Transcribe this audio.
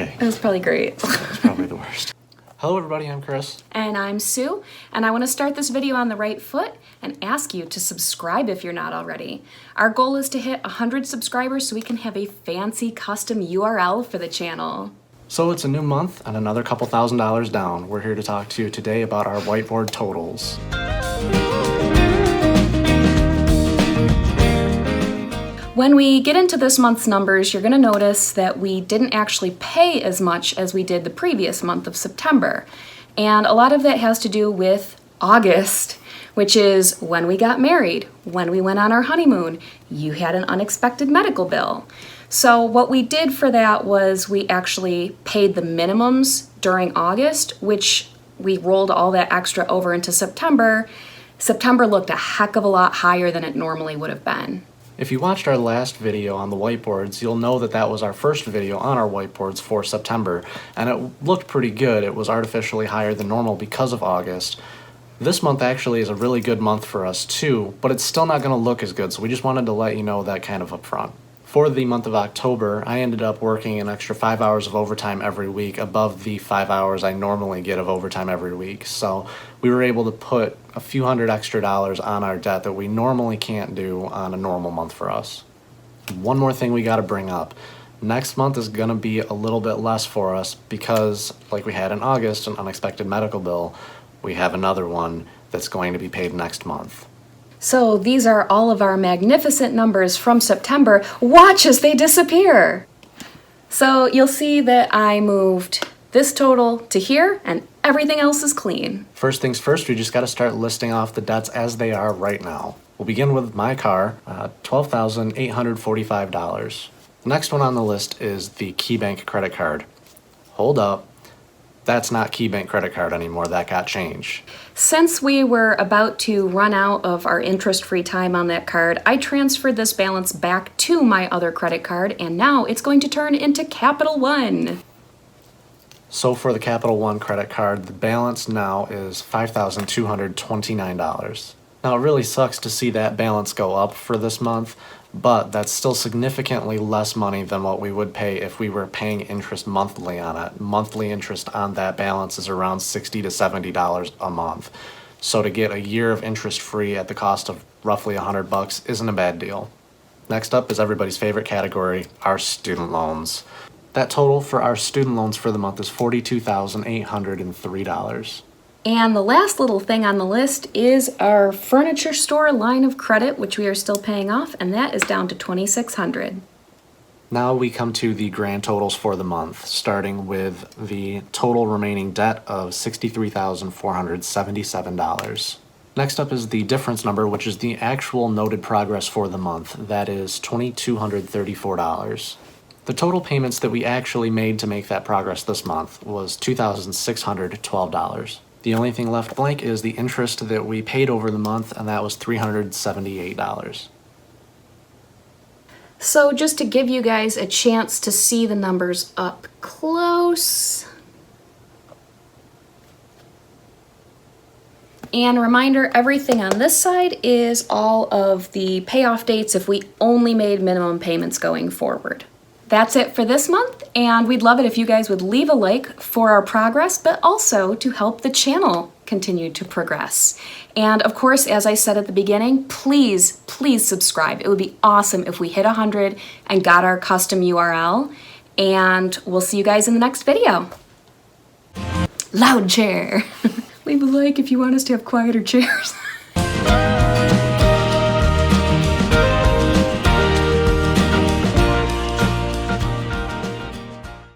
okay. It was probably great. It's probably the worst. Hello everybody, I'm Chris. And I'm Sue, and I want to start this video on the right foot and ask you to subscribe if you're not already. Our goal is to hit 100 subscribers so we can have a fancy custom URL for the channel. So it's a new month and another couple $1,000s down. We're here to talk to you today about our whiteboard totals. When we get into this month's numbers, you're going to notice that we didn't actually pay as much as we did the previous month of September. And a lot of that has to do with August, which is when we got married, when we went on our honeymoon. You had an unexpected medical bill. So what we did for that was we actually paid the minimums during August, which we rolled all that extra over into September. September looked a heck of a lot higher than it normally would have been. If you watched our last video on the whiteboards, you'll know that that was our first video on our whiteboards for September, and it looked pretty good. It was artificially higher than normal because of August. This month actually is a really good month for us too, but it's still not going to look as good, so we just wanted to let you know that kind of up front. For the month of October, I ended up working an extra 5 hours of overtime every week above the 5 hours I normally get of overtime every week. So we were able to put a few $100 extra on our debt that we normally can't do on a normal month for us. One more thing we got to bring up. Next month is going to be a little bit less for us because, like we had in August, an unexpected medical bill, we have another one that's going to be paid next month. So these are all of our magnificent numbers from September. Watch as they disappear. So you'll see that I moved this total to here and everything else is clean. First things first, we just got to start listing off the debts as they are right now. We'll begin with my car, $12,845. The next one on the list is the KeyBank credit card. Hold up. That's not KeyBank credit card anymore, that got changed. Since we were about to run out of our interest-free time on that card, I transferred this balance back to my other credit card, and now it's going to turn into Capital One. So for the Capital One credit card, the balance now is $5,229. Now it really sucks to see that balance go up for this month, but that's still significantly less money than what we would pay if we were paying interest monthly on it. Monthly interest on that balance is around $60 to $70 a month. So to get a year of interest free at the cost of roughly $100 isn't a bad deal. Next up is everybody's favorite category, our student loans. That total for our student loans for the month is $42,803. And the last little thing on the list is our furniture store line of credit, which we are still paying off, and that is down to $2,600. Now we come to the grand totals for the month, starting with the total remaining debt of $63,477. Next up is the difference number, which is the actual noted progress for the month. That is $2,234. The total payments that we actually made to make that progress this month was $2,612. The only thing left blank is the interest that we paid over the month, and that was $378. So just to give you guys a chance to see the numbers up close. And a reminder, everything on this side is all of the payoff dates if we only made minimum payments going forward. That's it for this month, and we'd love it if you guys would leave a like for our progress, but also to help the channel continue to progress. And of course, as I said at the beginning, please subscribe. It would be awesome if we hit 100 and got our custom URL, and we'll see you guys in the next video. Loud chair. Leave a like if you want us to have quieter chairs.